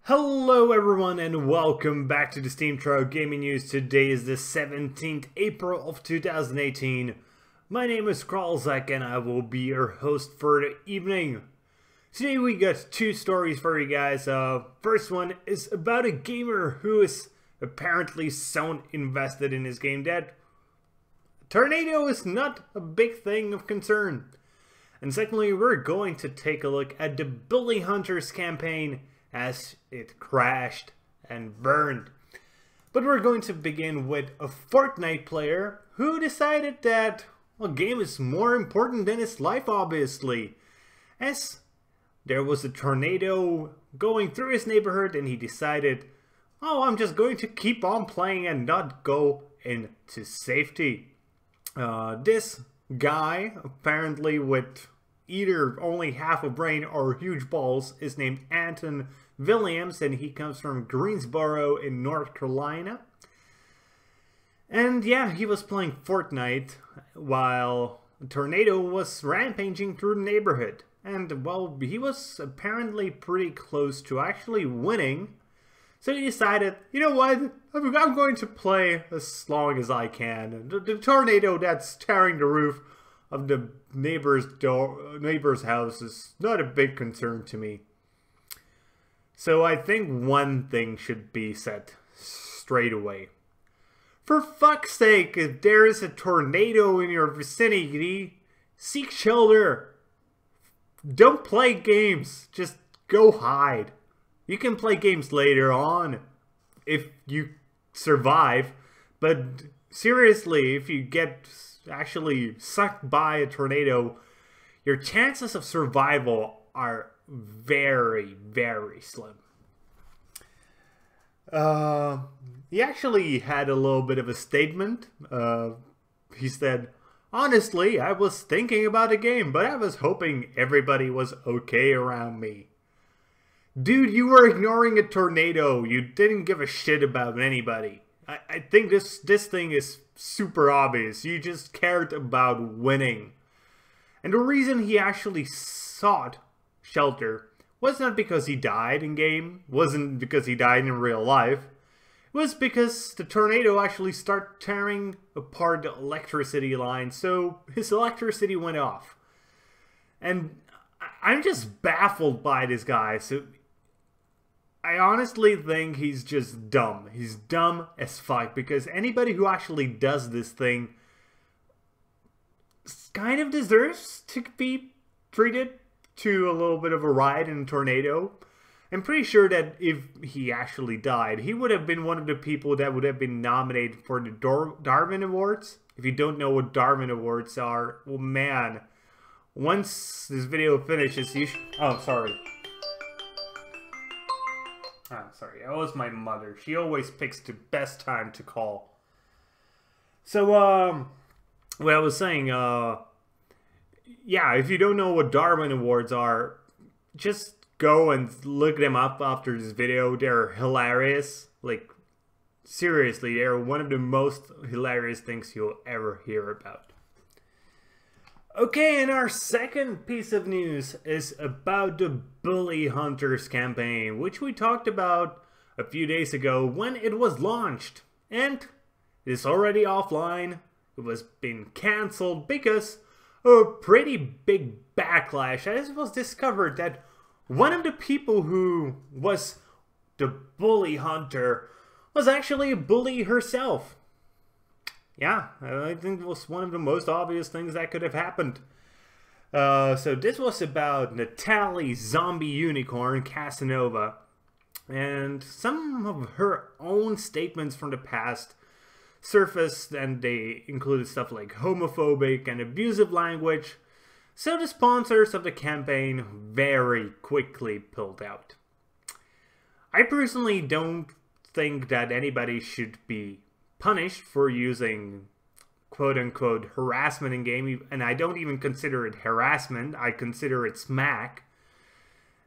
Hello everyone and welcome back to the SteemTrail Gaming News. Today is the 17th April of 2018. My name is Kralizec and I will be your host for the evening. Today we got two stories for you guys. First one is about a gamer who is apparently so invested in his game that tornado is not a big thing of concern. And secondly, we're going to take a look at the Bully Hunters campaign as it crashed and burned. But we're going to begin with a Fortnite player who decided that a game is more important than his life, obviously. As there was a tornado going through his neighborhood and he decided, oh, I'm just going to keep on playing and not go into safety. This guy, apparently with either only half a brain or huge balls, is named Anton Williams, and he comes from Greensboro in North Carolina. And yeah, he was playing Fortnite while a tornado was rampaging through the neighborhood. And well, he was apparently pretty close to actually winning. So he decided, you know what, I'm going to play as long as I can. The tornado that's tearing the roof of the neighbor's house is not a big concern to me. So I think one thing should be said straight away. For fuck's sake, if there is a tornado in your vicinity, seek shelter. Don't play games. Just go hide. You can play games later on if you survive, but seriously, if you get actually sucked by a tornado, your chances of survival are very, very slim. He actually had a little bit of a statement. He said, honestly, I was thinking about the game, but I was hoping everybody was okay around me. Dude, you were ignoring a tornado. You didn't give a shit about anybody. I think this thing is super obvious. You just cared about winning. And the reason he actually sought shelter was not because he died in game, wasn't because he died in real life. It was because the tornado actually started tearing apart the electricity line, so his electricity went off. And I'm just baffled by this guy. So I honestly think he's just dumb. He's dumb as fuck, because anybody who actually does this thing kind of deserves to be treated to a little bit of a ride in a tornado. I'm pretty sure that if he actually died, he would have been one of the people that would have been nominated for the Darwin Awards. If you don't know what Darwin Awards are, well, man, once this video finishes, you should... Oh, sorry. I'm sorry, that was my mother. She always picks the best time to call. So, what I was saying, yeah, if you don't know what Darwin Awards are, just go and look them up after this video. They're hilarious. Like, seriously, they're one of the most hilarious things you'll ever hear about. Okay, and our second piece of news is about the Bully Hunters campaign, which we talked about a few days ago when it was launched. And it's already offline. It was been cancelled because of a pretty big backlash, as it was discovered that one of the people who was the Bully Hunter was actually a bully herself. Yeah, I think it was one of the most obvious things that could have happened. So this was about Natalie Zombie Unicorn Casanova, and some of her own statements from the past surfaced, and they included stuff like homophobic and abusive language. So the sponsors of the campaign very quickly pulled out. I personally don't think that anybody should be punished for using quote-unquote harassment in game, and I don't even consider it harassment, I consider it smack.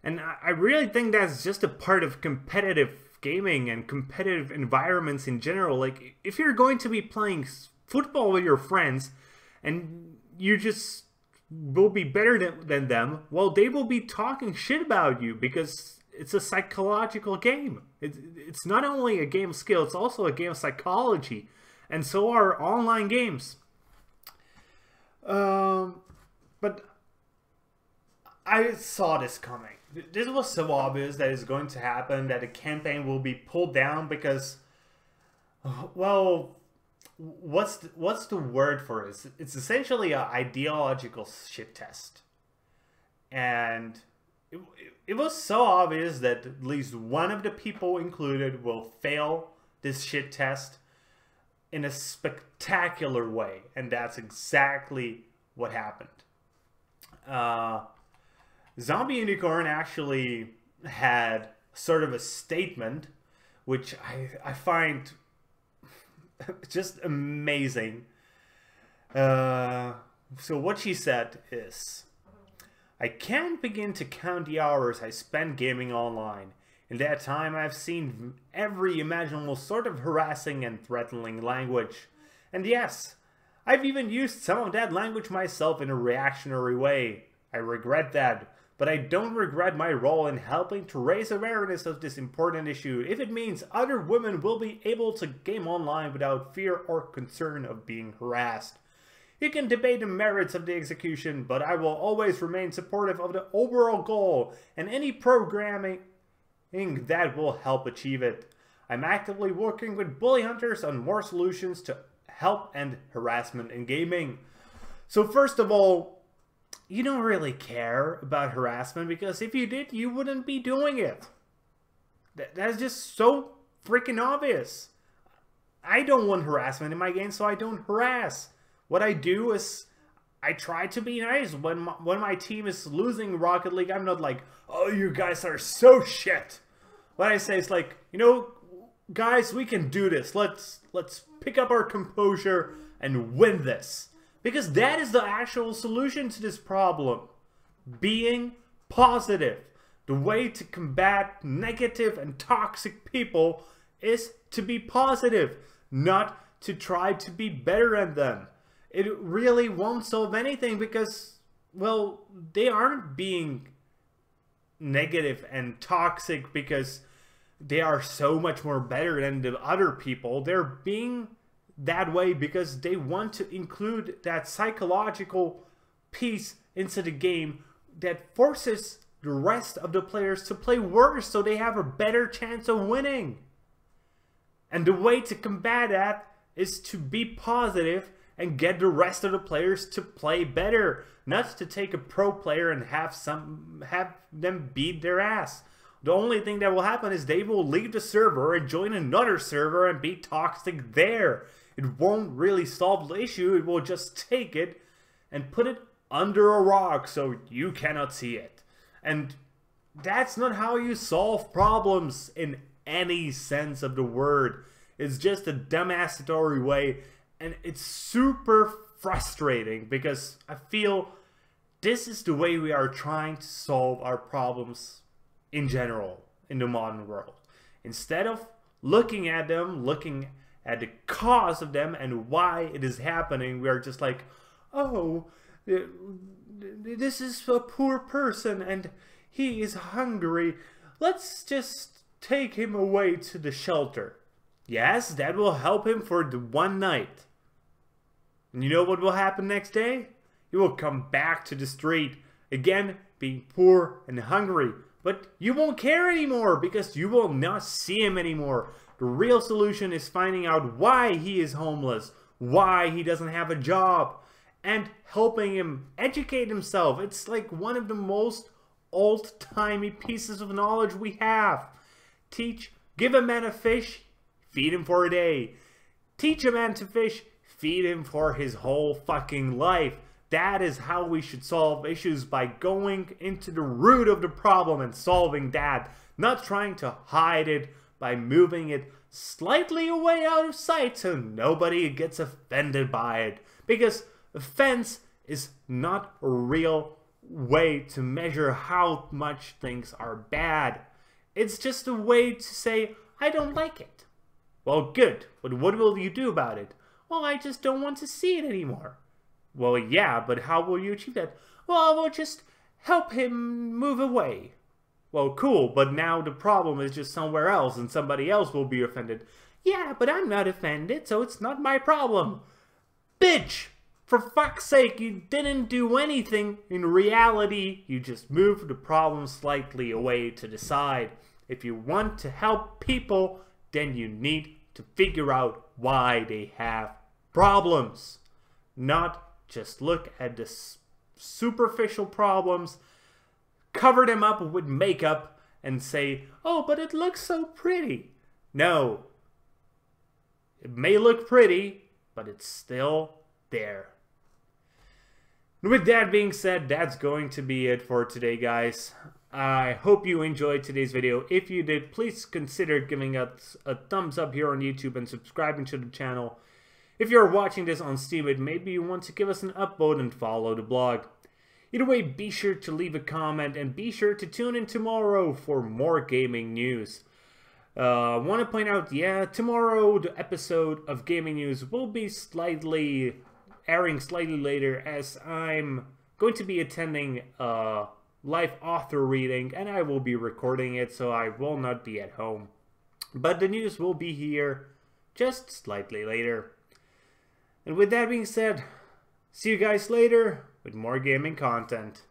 And I really think that's just a part of competitive gaming and competitive environments in general. Like, if you're going to be playing football with your friends and you just will be better than them, well, they will be talking shit about you because it's a psychological game. It's not only a game of skill, it's also a game of psychology. And so are online games. But I saw this coming. This was so obvious that it's going to happen, that the campaign will be pulled down because, well, what's the word for it? It's essentially an ideological shit test. And it was so obvious that at least one of the people included will fail this shit test in a spectacular way. And that's exactly what happened. Zombie Unicorn actually had sort of a statement, which I find just amazing. So what she said is, I can't begin to count the hours I spent gaming online. In that time, I've seen every imaginable sort of harassing and threatening language. And yes, I've even used some of that language myself in a reactionary way. I regret that, but I don't regret my role in helping to raise awareness of this important issue if it means other women will be able to game online without fear or concern of being harassed. You can debate the merits of the execution, but I will always remain supportive of the overall goal and any programming that will help achieve it. I'm actively working with bully hunters on more solutions to help end harassment in gaming. So first of all, you don't really care about harassment because if you did, you wouldn't be doing it. That's just so freaking obvious. I don't want harassment in my game, so I don't harass. What I do is I try to be nice. When my team is losing Rocket League, I'm not like, oh, you guys are so shit. What I say is like, you know, guys, we can do this. Let's pick up our composure and win this. Because that is the actual solution to this problem. Being positive. The way to combat negative and toxic people is to be positive, not to try to be better than them. It really won't solve anything because, well, they aren't being negative and toxic because they are so much more better than the other people. They're being that way because they want to include that psychological piece into the game that forces the rest of the players to play worse so they have a better chance of winning. And the way to combat that is to be positive and get the rest of the players to play better, not to take a pro player and have them beat their ass. The only thing that will happen is they will leave the server and join another server and be toxic there. It won't really solve the issue. It will just take it and put it under a rock so you cannot see it. And that's not how you solve problems in any sense of the word. It's just a dumbassatory way, and it's super frustrating because I feel this is the way we are trying to solve our problems in general in the modern world. Instead of looking at them, looking at the cause of them and why it is happening, we are just like, oh, this is a poor person and he is hungry. Let's just take him away to the shelter. Yes, that will help him for the one night. And you know what will happen next day? He will come back to the street, again being poor and hungry. But you won't care anymore because you will not see him anymore. The real solution is finding out why he is homeless, why he doesn't have a job, and helping him educate himself. It's like one of the most old-timey pieces of knowledge we have. Give a man a fish, feed him for a day. Teach a man to fish, feed him for his whole fucking life. That is how we should solve issues, by going into the root of the problem and solving that. Not trying to hide it by moving it slightly away out of sight so nobody gets offended by it. Because offense is not a real way to measure how much things are bad. It's just a way to say, I don't like it. Well, good, but what will you do about it? Well, I just don't want to see it anymore. Well, yeah, but how will you achieve that? Well, we'll just help him move away. Well, cool, but now the problem is just somewhere else and somebody else will be offended. Yeah, but I'm not offended, so it's not my problem. Bitch! For fuck's sake, you didn't do anything. In reality, you just moved the problem slightly away to the side. If you want to help people, then you need to figure out why they have problems. Not just look at the superficial problems, cover them up with makeup, and say, oh, but it looks so pretty. No. It may look pretty, but it's still there. With that being said, that's going to be it for today, guys. I hope you enjoyed today's video. If you did, please consider giving us a thumbs up here on YouTube and subscribing to the channel. If you're watching this on Steam, maybe you want to give us an upvote and follow the blog. Either way, be sure to leave a comment and be sure to tune in tomorrow for more gaming news. I want to point out, yeah, tomorrow the episode of Gaming News will be airing slightly later, as I'm going to be attending a live author reading and I will be recording it, so I will not be at home. But the news will be here just slightly later. And with that being said, see you guys later with more gaming content.